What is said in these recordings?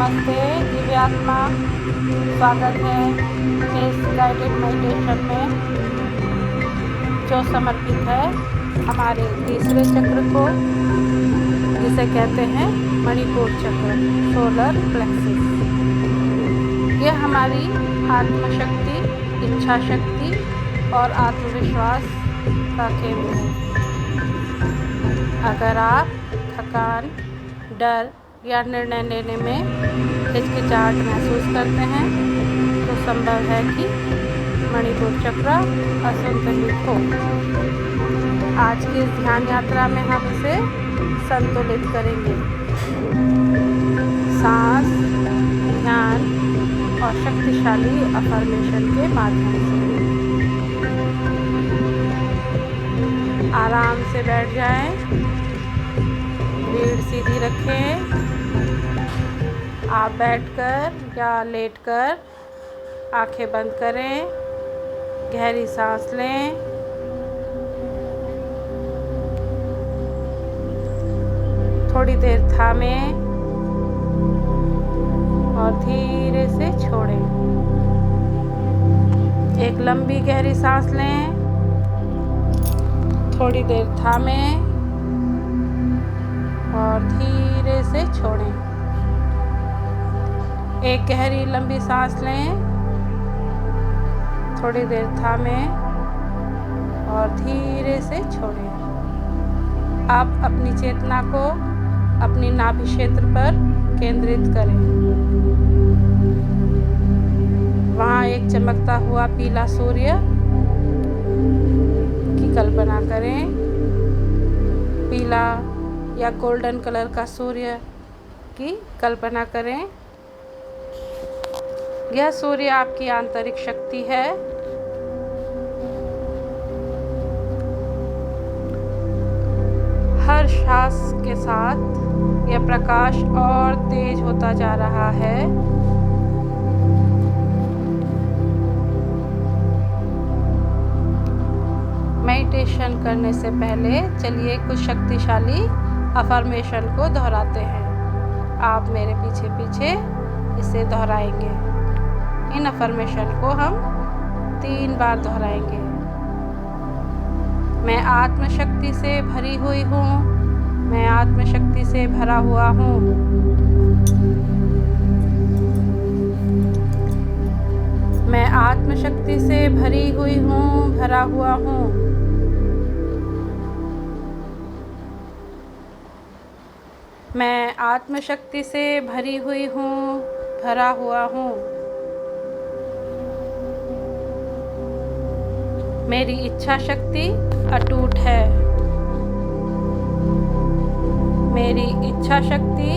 नमस्ते दिव्यात्मा, स्वागत है इस गाइडेड मेडिटेशन में जो समर्पित है हमारे तीसरे चक्र को, जिसे कहते हैं मणिपुर चक्र, सोलर प्लेक्सस। यह हमारी आत्मशक्ति, इच्छा शक्ति और आत्मविश्वास का केंद्र है। अगर आप थकान, डर या निर्णय लेने में हिचकिचाहट महसूस करते हैं तो संभव है कि मणिपुर चक्र असंतुलित हो। आज की इस ध्यान यात्रा में हम इसे संतुलित करेंगे। सांस, ध्यान और शक्तिशाली अफर्मेशन के माध्यम से। आराम से बैठ जाएं, रीढ़ सीधी रखें। आप बैठकर या लेटकर आंखें बंद करें, गहरी सांस लें। थोड़ी देर थामें और धीरे से छोड़ें। एक लंबी गहरी सांस लें, थोड़ी देर थामें और धीरे से छोड़ें। एक गहरी लंबी सांस लें, थोड़ी देर थामें और धीरे से छोड़ें। आप अपनी चेतना को अपनी नाभि क्षेत्र पर केंद्रित करें। वहाँ एक चमकता हुआ पीला सूर्य की कल्पना करें। पीला या गोल्डन कलर का सूर्य की कल्पना करें। यह सूर्य आपकी आंतरिक शक्ति है। हर श्वास के साथ यह प्रकाश और तेज होता जा रहा है। मेडिटेशन करने से पहले चलिए कुछ शक्तिशाली अफर्मेशन को दोहराते हैं। आप मेरे पीछे पीछे इसे दोहराएंगे। इन अफर्मेशन को हम 3 बार दोहराएंगे। मैं आत्मशक्ति से भरी हुई हूँ। मैं आत्मशक्ति से भरा हुआ हूँ। मैं आत्मशक्ति से भरी हुई हूँ, भरा हुआ हूँ। मैं आत्मशक्ति से भरी हुई हूँ, भरा हुआ हूँ। मेरी इच्छा शक्ति अटूट है। मेरी इच्छा शक्ति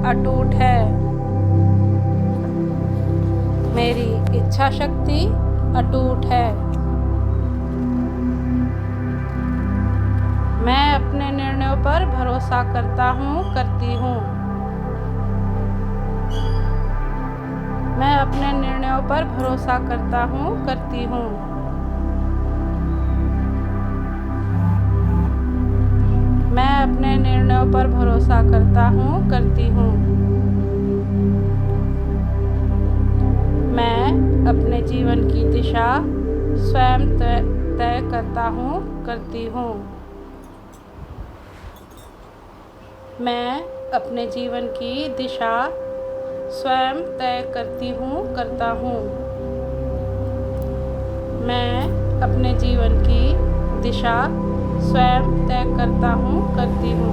अटूट है। मेरी इच्छा शक्ति अटूट है। मैं अपने निर्णयों पर भरोसा करता हूँ, करती हूँ। मैं अपने निर्णयों पर भरोसा करता हूँ, करती हूँ। मैं अपने निर्णयों पर भरोसा करता हूँ, करती हूँ। मैं अपने जीवन की दिशा स्वयं तय करता हूँ, करती हूँ। मैं अपने जीवन की दिशा स्वयं तय करती हूँ, करता हूँ। मैं अपने जीवन की दिशा स्वयं तय करता हूँ, करती हूँ।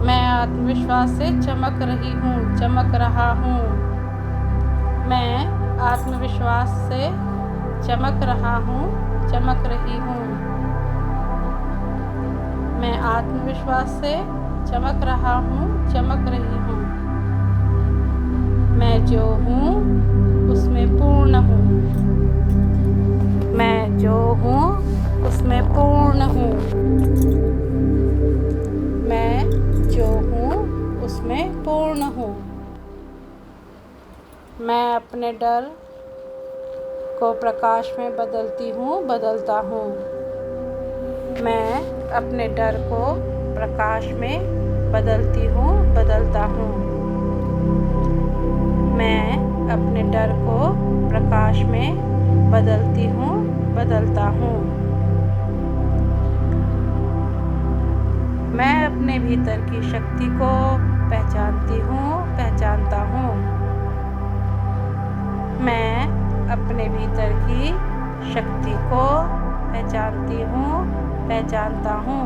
मैं आत्मविश्वास से चमक रही हूँ, चमक रहा हूँ। मैं आत्मविश्वास से चमक रहा हूँ, चमक रही हूँ। मैं आत्मविश्वास से चमक रहा हूँ, चमक रही हूँ। मैं जो हूँ उसमें पूर्ण हूँ। मैं जो हूँ उसमें पूर्ण हूँ। मैं जो हूँ उसमें पूर्ण हूँ। मैं अपने डर को प्रकाश में बदलती हूँ, बदलता हूँ। मैं अपने डर को प्रकाश में बदलती हूँ, बदलता हूँ। मैं अपने डर को प्रकाश में बदलती हूँ, बदलता हूँ। मैं अपने भीतर की शक्ति को पहचानती हूँ, पहचानता हूँ। मैं अपने भीतर की शक्ति को पहचानती हूँ, पहचानता हूँ।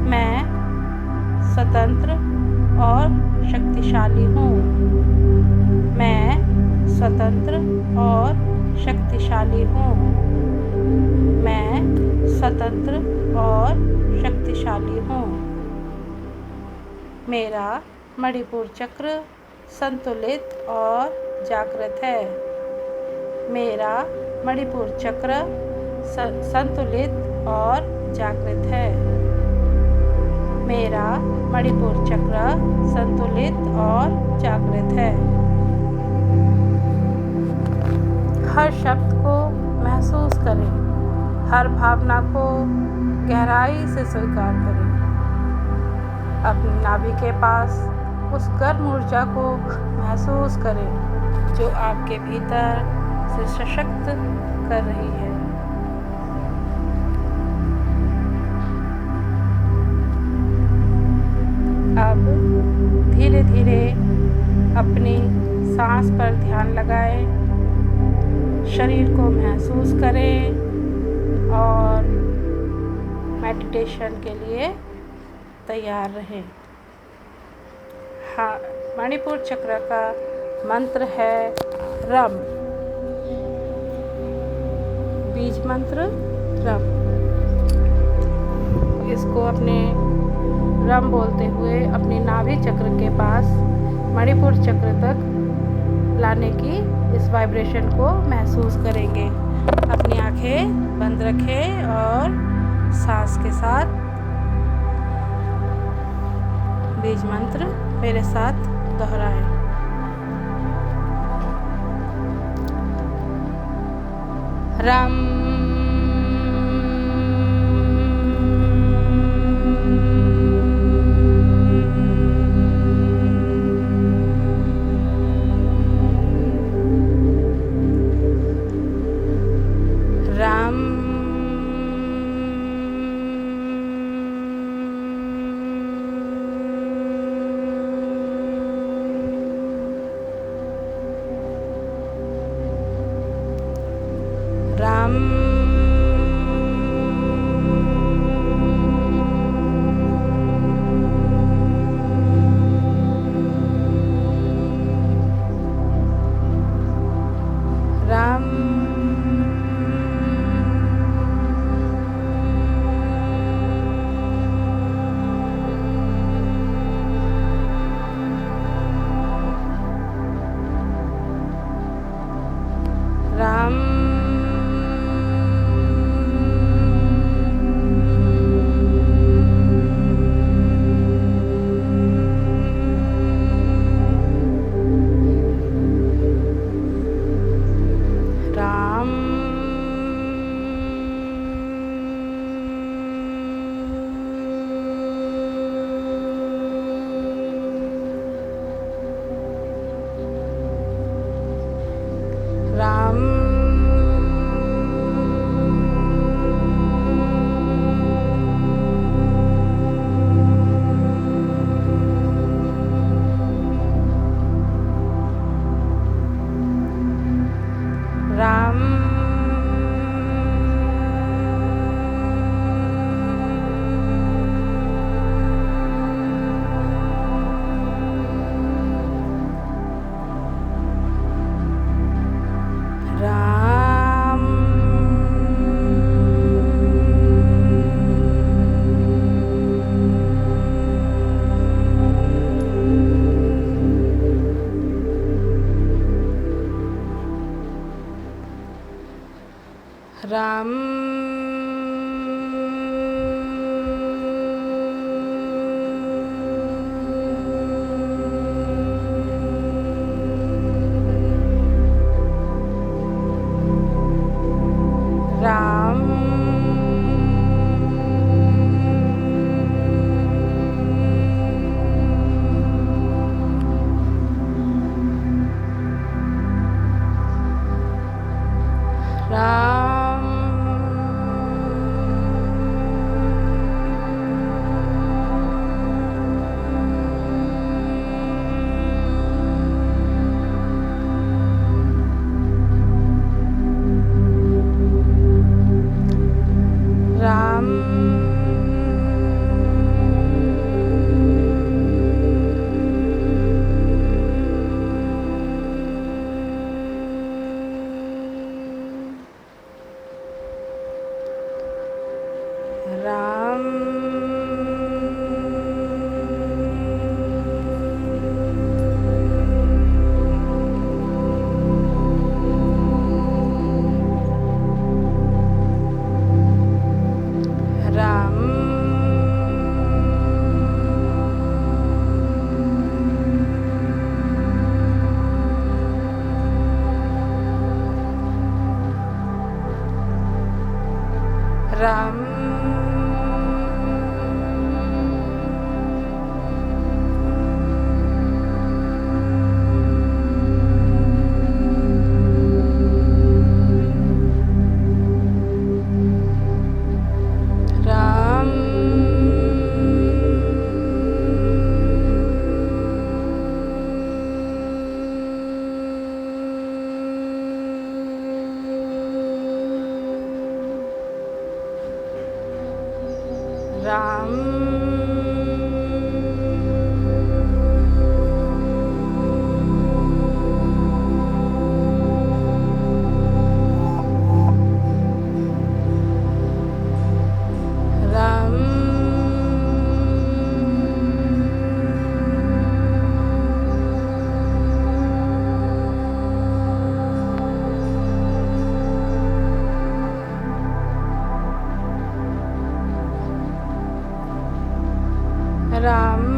मैं स्वतंत्र और शक्तिशाली हूँ। मैं स्वतंत्र और शक्तिशाली हूँ। मैं स्वतंत्र और शक्तिशाली हूँ। मेरा मणिपुर चक्र संतुलित और जागृत है। मेरा मणिपुर चक्र संतुलित और जागृत है। मेरा मणिपुर चक्र संतुलित और जागृत है। हर शब्द को महसूस करें, हर भावना को गहराई से स्वीकार करें। अपनी नाभि के पास उस गर्म ऊर्जा को महसूस करें जो आपके भीतर से सशक्त कर रही है। अब धीरे धीरे अपनी सांस पर ध्यान लगाएं, शरीर को महसूस करें और मेडिटेशन के लिए तैयार रहें। हाँ, मणिपुर चक्र का मंत्र है रम। बीज मंत्र रम। इसको अपने रम बोलते हुए अपनी नाभि चक्र के पास मणिपुर चक्र तक लाने की इस वाइब्रेशन को महसूस करेंगे। अपनी आंखें बंद रखें और सांस के साथ बीज मंत्र मेरे साथ दोहराएं। रम राम राम राम राम राम राम राम राम राम राम राम राम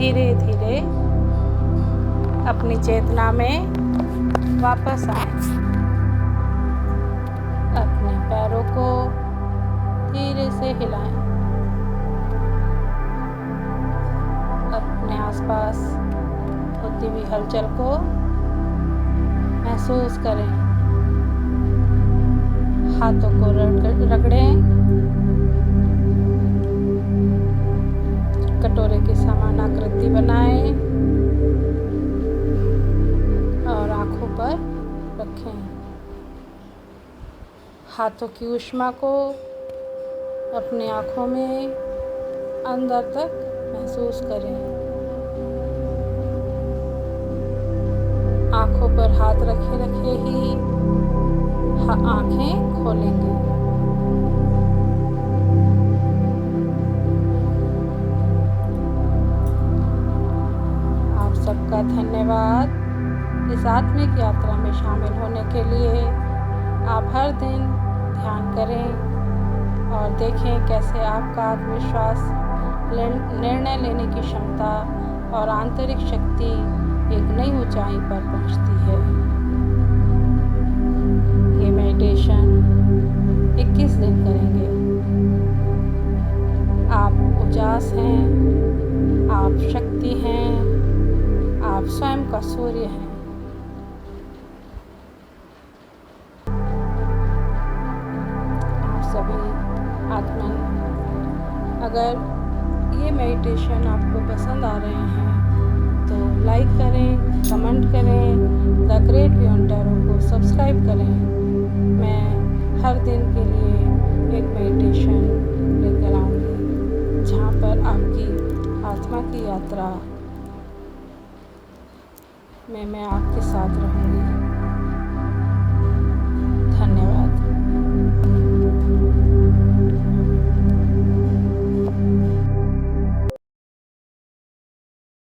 धीरे धीरे अपनी चेतना में वापस आए। अपने पैरों को धीरे से हिलाएं। अपने आसपास होती हुई हलचल को महसूस करें। हाथों को रगड़ें। कटोरे की समान आकृति बनाएं और आँखों पर रखें। हाथों की ऊष्मा को अपनी आँखों में अंदर तक महसूस करें। आँखों पर हाथ रखे रखे ही आँखें खोलेंगे। सबका धन्यवाद। इस आत्मिक यात्रा में शामिल होने के लिए आप हर दिन ध्यान करें और देखें कैसे आपका आत्मविश्वास, निर्णय लेने की क्षमता और आंतरिक शक्ति एक नई ऊंचाई पर पहुंचती है। ये मेडिटेशन 21 दिन करेंगे। आप उजास हैं, आप शक्ति हैं, आप स्वयं का सूर्य हैं। आप सभी आत्मन, अगर ये मेडिटेशन आपको पसंद आ रहे हैं तो लाइक करें, कमेंट करें, द ग्रेट बियॉन्ड टैरो को सब्सक्राइब करें। मैं हर दिन के लिए एक मेडिटेशन लेकर आऊँगी जहाँ पर आपकी आत्मा की यात्रा में मैं आपके साथ रहूँगी।